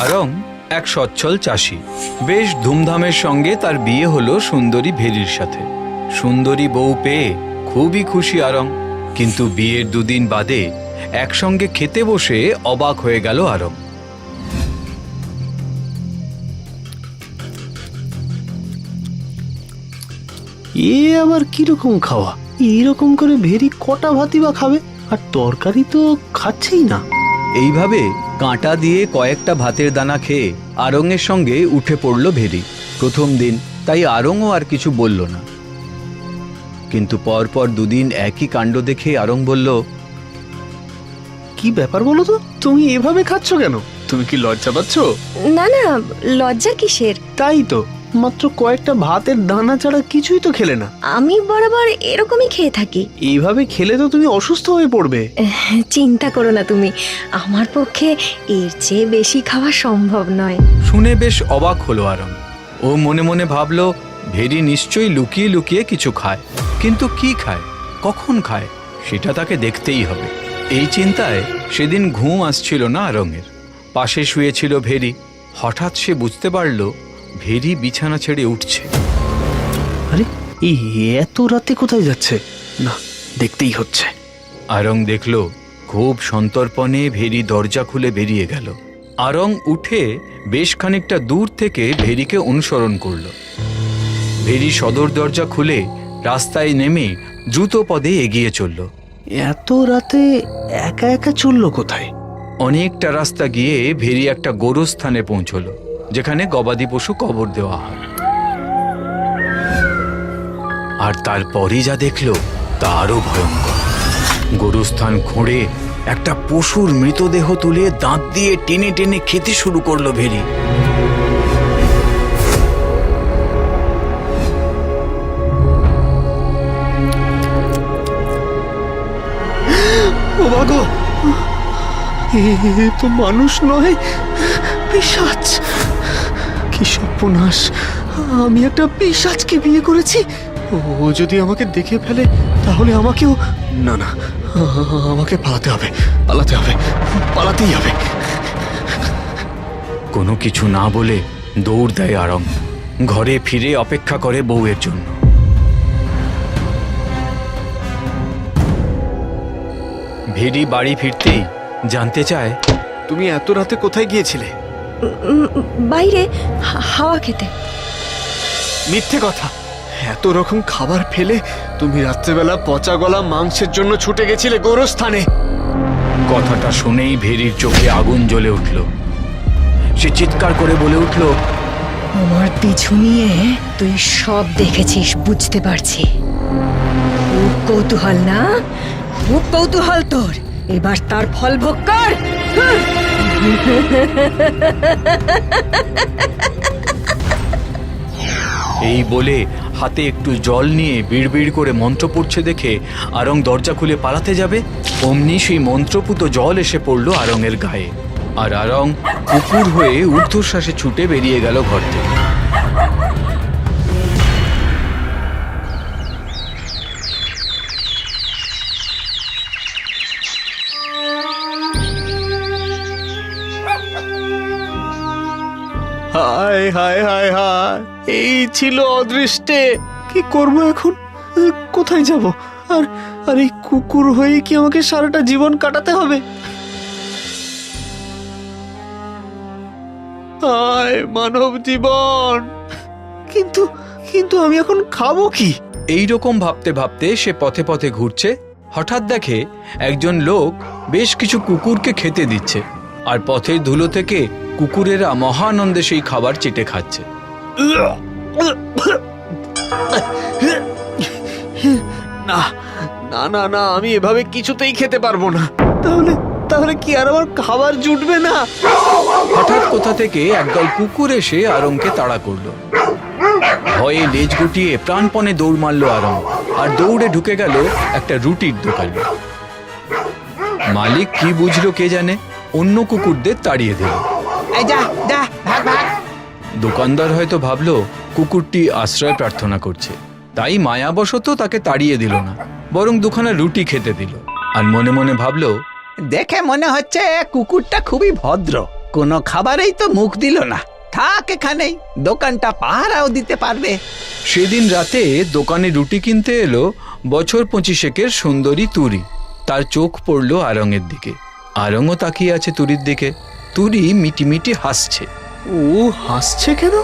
আরং এক সচ্ছল চাষি। বেশ ধুমধামের সঙ্গে তার বিয়ে হলো সুন্দরী ভেরির সাথে। সুন্দরী বউ পেয়ে খুবই খুশি আরং। কিন্তু বিয়ের দুদিন বাদে একসঙ্গে খেতে বসে অবাক হয়ে গেল আরং। এ আবার কিরকম খাওয়া? এইরকম করে ভেরি কটা ভাতই বা খাবে? আর তরকারি তো খাচ্ছেই না। এইভাবে কাঁটা দিয়ে কয়েকটা ভাতের দানা খেয়ে আরঙের সঙ্গে উঠে পড়ল ভেরি। প্রথম দিন, তাই আরঙও আর কিছু বলল না। কিন্তু পরপর দুদিন একই কাণ্ড দেখে আরং বলল, কি ব্যাপার বলো তো? তুমি এভাবে খাচ্ছ কেন? তুমি কি লজ্জা পাচ্ছ? না না, লজ্জা কিসের? তাই তো, মাত্র কয়েকটা ভাতের দানা ছাড়া কিছুই তো খেলে না। আমি বরাবর এরকমই খেয়ে থাকি। এইভাবে খেলে তো তুমি অসুস্থ হয়ে পড়বে। চিন্তা করো না তুমি, আমার পক্ষে এর চেয়ে বেশি খাওয়া সম্ভব নয়। শুনে বেশ অবাক হলো আরং। ও মনে মনে ভাবল, ভেরি নিশ্চয়ই লুকিয়ে লুকিয়ে কিছু খায়। কিন্তু কি খায়, কখন খায়, সেটা তাকে দেখতেই হবে। এই চিন্তায় সেদিন ঘুম আসছিল না আরঙের। পাশে শুয়েছিল ভেরি। হঠাৎ সে বুঝতে পারল ভেরি বিছানা ছেড়ে উঠছে। আরে, এই এত রাতে কোথায় যাচ্ছে? না, দেখতেই হচ্ছে। আরং দেখল খুব সন্তর্পণে ভেরি দরজা খুলে বেরিয়ে গেল। আরং উঠে বেশ খানিকটা দূর থেকে ভেরিকে অনুসরণ করল। ভেরি সদর দরজা খুলে রাস্তায় নেমে দ্রুত পদে এগিয়ে চলল। এত রাতে একা একা চললো কোথায়? অনেকটা রাস্তা গিয়ে ভেরি একটা গোরস্থানে পৌঁছল, যেখানে গবাদি পশু কবর দেওয়া হয়। আর তারপরই যা দেখল তা আরো ভয়ঙ্কর। গোরস্থান খুঁড়ে একটা পশুর মৃতদেহ তুলে দাঁত দিয়ে টেনে টেনে খেতে শুরু করলো ভেরি। ও বাগো, এ তো মানুষ নয়, পিশাচ! কি সর্বনাশ! আমি একটা পিশাচকে বিয়ে করেছি। ও যদি আমাকে দেখে ফেলে তাহলে আমাকেও... না না, আমাকে পালাতে হবে, পালাতে হবে, পালাতেই হবে। কোনো কিছু না বলে দৌড় দেয় আরং। ঘরে ফিরে অপেক্ষা করে বউয়ের জন্য। ভেরি বাড়ি ফিরতেই জানতে চায়, তুমি এত রাতে কোথায় গিয়েছিলে? বাইরে হাওয়া খেতে। মিথ্যে কথা! এত রকম খাবার ফেলে তুমি রাত্রেবেলা পচা গলা মাংসের জন্য ছুটে গেছিলে গোরস্থানে। কথাটা শুনেই ভেরির চোখে আগুন জ্বলে উঠল। সে চিৎকার করে বলে উঠল, আমার পিছু নিয়ে তুই সব দেখেছিস, বুঝতে পারছি। খুব কৌতূহল না? খুব কৌতূহল তোর। এবার তার ফল ভোগ কর। এই বলে হাতে একটু জল নিয়ে বিড়বিড় করে মন্ত্র পড়ছে দেখে আরং দরজা খুলে পালাতে যাবে, অমনি সেই মন্ত্রপুত জল এসে পড়ল আরঙের গায়ে। আর আরং কুকুর হয়ে ঊর্ধ্বশ্বাসে ছুটে বেরিয়ে গেল ঘর থেকে। হায় হায় হায় হায়, এই ছিল অদৃষ্টে। কি করব এখন? কোথায় যাব? আর আর এই কুকুর হয়ে কি আমাকে সারাটা জীবন কাটাতে হবে? হায় মানব জীবন! কিন্তু কিন্তু আমি এখন খাবো কি? এই রকম ভাবতে ভাবতে সে পথে পথে ঘুরছে। হঠাৎ দেখে একজন লোক বেশ কিছু কুকুরকে খেতে দিচ্ছে, আর পথের ধুলো থেকে কুকুরেরা মহানন্দে সেই খাবার চেটে খাচ্ছে। না না না না, আমি এভাবে কিছুতেই খেতে পারবো না। তাহলে তাহলে কি আর আমার খাবার জুটবে না? হঠাৎ কোথা থেকে একদল কুকুর এসে আরংকে তাড়া করলো। ভয়ে লেজ গুটিয়ে প্রাণপণে দৌড় মারলো আরং, আর দৌড়ে ঢুকে গেল একটা রুটির দোকানে। মালিক কি বুঝলো কে জানে, অন্য কুকুরদের তাড়িয়ে দিল। দোকানদার হয়তো ভাবলো কুকুরটি আশ্রয় প্রার্থনা করছে, তাই মায়াবশত তাকে তাড়িয়ে দিল না, বরং দুখানা রুটি খেতে দিল। আর মনে মনে ভাবলো, দেখে মনে হচ্ছে কুকুরটা খুবই ভদ্র। কোনো খাবারেই তো মুখ দিল না। থাক এখানেই, দোকানটা পাহারাও দিতে পারবে। সেদিন রাতে দোকানে রুটি কিনতে এলো বছর 25 সুন্দরী তুরি। তার চোখ পড়ল আরঙের দিকে। আরঙও তাকিয়ে আছে তুরির দিকে। তুরি মিটিমিটি হাসছে। ও হাসছে কেন?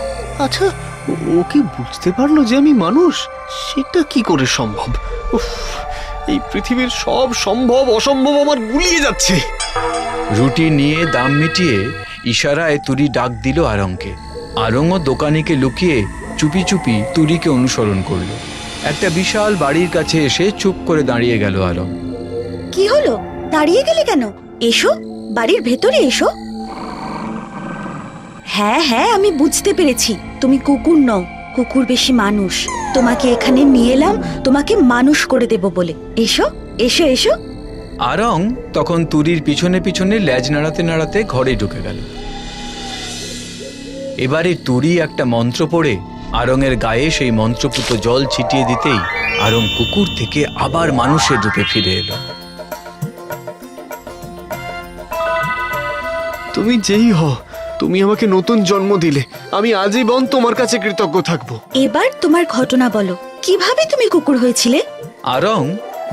আচ্ছা, ও কি বুঝতে পারলো যে আমি মানুষ? সেটা কি করে সম্ভব? উফ, এই পৃথিবীর সব সম্ভব অসম্ভব আমার গুলিয়ে যাচ্ছে। রুটি নিয়ে দাম মিটিয়ে ইশারায় তুরি ডাক দিল আরঙকে। আরঙও দোকানিকে লুকিয়ে চুপি চুপি তুরিকে অনুসরণ করলো। একটা বিশাল বাড়ির কাছে এসে চুপ করে দাঁড়িয়ে গেল আরঙ। কি হলো, দাঁড়িয়ে গেলে কেন? এসো, বাড়ির ভেতরে এসো। হ্যাঁ হ্যাঁ, আমি বুঝতে পেরেছি তুমি কুকুর নও, কুকুর বেশি মানুষ। তোমাকে এখানে নিয়ে এলাম তোমাকে মানুষ করে দেব বলে। এসো এসো এসো। আরং তখন তুরির পিছনে পিছনে লেজ নাড়াতে নাড়াতে ঘরে ঢুকে গেল। এবারে তুরি একটা মন্ত্র পড়ে আরঙের গায়ে সেই মন্ত্রপুত জল ছিটিয়ে দিতেই আরং কুকুর থেকে আবার মানুষের রূপে ফিরে এলো। তুমি যেই হও, তুমি আমাকে নতুন জন্ম দিলে। আমি আজীবন তোমার কাছে কৃতজ্ঞ থাকবো। এবার তোমার ঘটনা বলো, কিভাবে তুমি কুকুর হয়েছিলে? আরং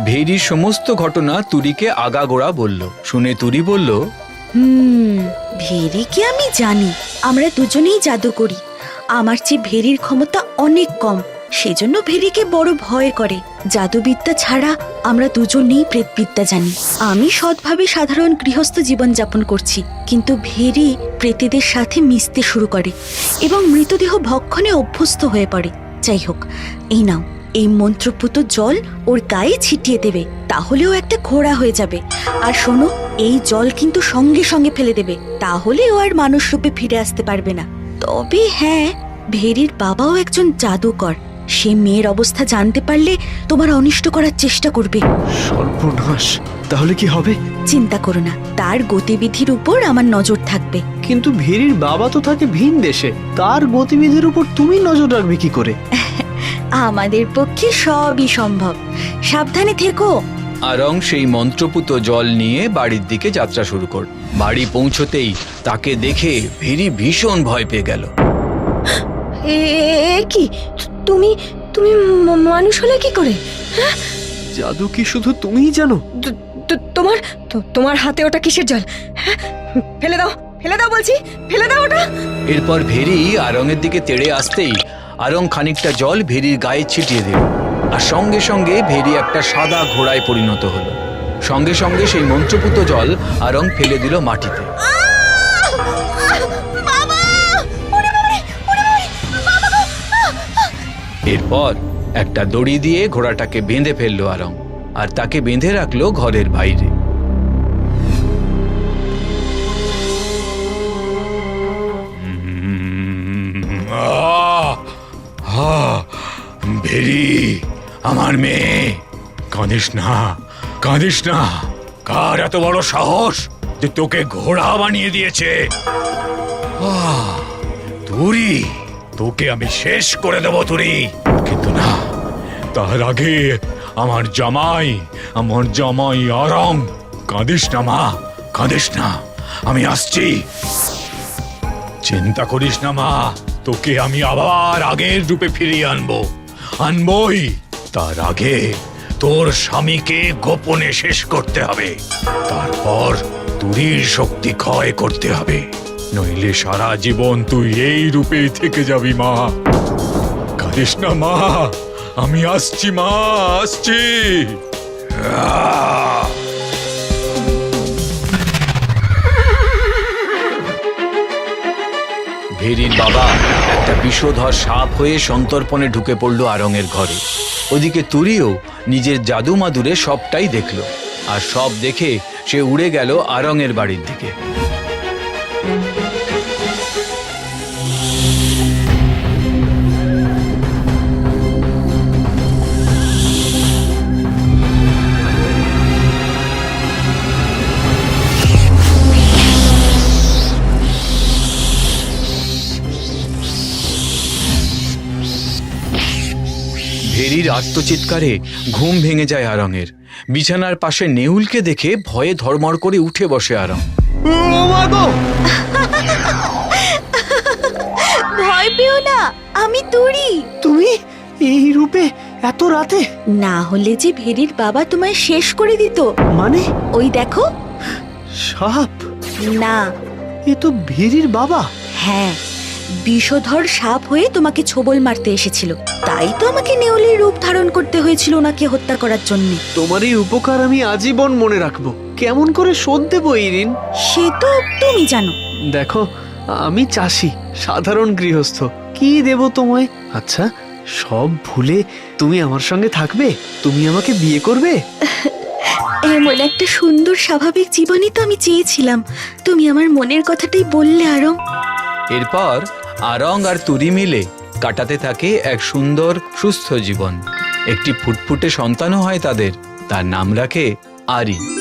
ভেরির সমস্ত ঘটনা তুরিকে আগাগোড়া বলল। শুনে তুরি বলল, ভেরিকে আমি জানি, আমরা দুজনেই জাদু করি। আমার চেয়ে ভেরির ক্ষমতা অনেক কম, সেজন্য ভেরিকে বড় ভয় করে। জাদুবিদ্যা ছাড়া আমরা দুজনেই প্রেতবিদ্যা জানি। আমি সৎভাবে সাধারণ গৃহস্থ জীবন যাপন করছি, কিন্তু ভেরি প্রেতেদের সাথে মিশতে শুরু করে এবং মৃতদেহ ভক্ষণে অভ্যস্ত হয়ে পড়ে। যাই হোক, এই নাও, এই মন্ত্রপুত জল ওর গায়ে ছিটিয়ে দেবে, তাহলেও একটা ঘোড়া হয়ে যাবে। আর শোনো, এই জল কিন্তু সঙ্গে সঙ্গে ফেলে দেবে, তাহলে ও আর মানুষ রূপে ফিরে আসতে পারবে না। তবে হ্যাঁ, ভেরির বাবাও একজন জাদুকর। সে মেয়ের অবস্থা জানতে পারলে তোমার অনিষ্ট করার চেষ্টা করবে। সর্বনাশ! তাহলে কি হবে? চিন্তা করো না, তার গতিবিধির উপর আমার নজর থাকবে। কিন্তু ভেরির বাবা তো থাকে ভিন দেশে, তার গতিবিধির উপর তুমি নজর রাখবে কি করে? আমাদের পক্ষে সবই সম্ভব, সাবধানে থেকো। আরং সেই মন্ত্রপুত জল নিয়ে বাড়ির দিকে যাত্রা শুরু করল। বাড়ি পৌঁছতেই তাকে দেখে ভেরি ভীষণ ভয় পেয়ে গেল। কি তুমি তুমি মানুষ হলে কি করে? জাদু কি শুধু তুমিই জানো? তোমার তোমার হাতে ওটা কিসের জল? ফেলে দাও, ফেলে দাও বলছি, ফেলে দাও ওটা। এরপর ভেরি আরঙের দিকে তেড়ে আসতেই আরং খানিকটা জল ভেরির গায়ে ছিটিয়ে দিল, আর সঙ্গে সঙ্গে ভেরি একটা সাদা ঘোড়ায় পরিণত হলো। সঙ্গে সঙ্গে সেই মন্ত্রপুত জল আরং ফেলে দিল মাটিতে। এরপর একটা দড়ি দিয়ে ঘোড়াটাকে বেঁধে ফেললো আরং, আর তাকে বেঁধে রাখলো ঘরের বাইরে। ভেরি, আমার মেয়ে, কাঁদিস না, কাঁদিস না। কার এত বড় সাহস যে তোকে ঘোড়া বানিয়ে দিয়েছে? তুরি, তোকে আমি শেষ করে দেব তুরি। কিন্তু না, তার আগে আমার জামাই আরং। কাঁদিস না মা, কাঁদিস না, আমি আসছি। চিন্তা করিস না মা, তোকে আমি আবার আগের রূপে ফিরিয়ে আনবই। তার আগে তোর স্বামীকে গোপনে শেষ করতে হবে, তারপর তুরির শক্তি ক্ষয় করতে হবে, নইলে সারা জীবন তুই এই রূপেই থেকে যাবি মা। কাঁদিস না মা, আমি আসছি মা, আসছি। ভেরির বাবা একটা বিষধর সাপ হয়ে সন্তর্পণে ঢুকে পড়ল আরঙের ঘরে। ওদিকে তুরিও নিজের জাদু মাদুরে সবটাই দেখল, আর সব দেখে সে উড়ে গেল আরঙের বাড়ির দিকে। ভেরির আত্মচিৎকারে ঘুম ভেঙে যায় আরঙের। বিছানার পাশে নেউলকে দেখে ভয়ে ধড়মড় করে উঠে বসে আরং। ও মা গো! ভয় পেও না, আমি তুরি। তুমি এই রূপে এত রাতে? না হলে যে ভেরির বাবা তোমায় শেষ করে দিত। মানে ওই দেখো। সাপ? না, এ তো ভেরির বাবা। হ্যাঁ, বিষধর সাপ হয়ে তোমাকে ছোবল মারতে এসেছিল। তাই তো আমাকে নেউলের রূপ ধারণ করতে হয়েছিল ওনাকে হত্যা করার জন্য। তোমার এই উপকার আমি আজীবন মনে রাখবো। কেমন করে শোধ দেবো এই ঋণ? সে তো তুমি জানো। দেখো, আমি চাষি, সাধারণ গৃহস্থ। কি দেব তোমায়? আচ্ছা, সব ভুলে তুমি আমার সঙ্গে থাকবে? তুমি আমাকে বিয়ে করবে? এমন একটা সুন্দর স্বাভাবিক জীবনই তো আমি চেয়েছিলাম। তুমি আমার মনের কথাটাই বললে আরং। এরপর আরং আর তুরি মিলে কাটাতে থাকে এক সুন্দর সুস্থ জীবন। একটি ফুটফুটে সন্তানও হয় তাদের। তার নাম রাখে আরি।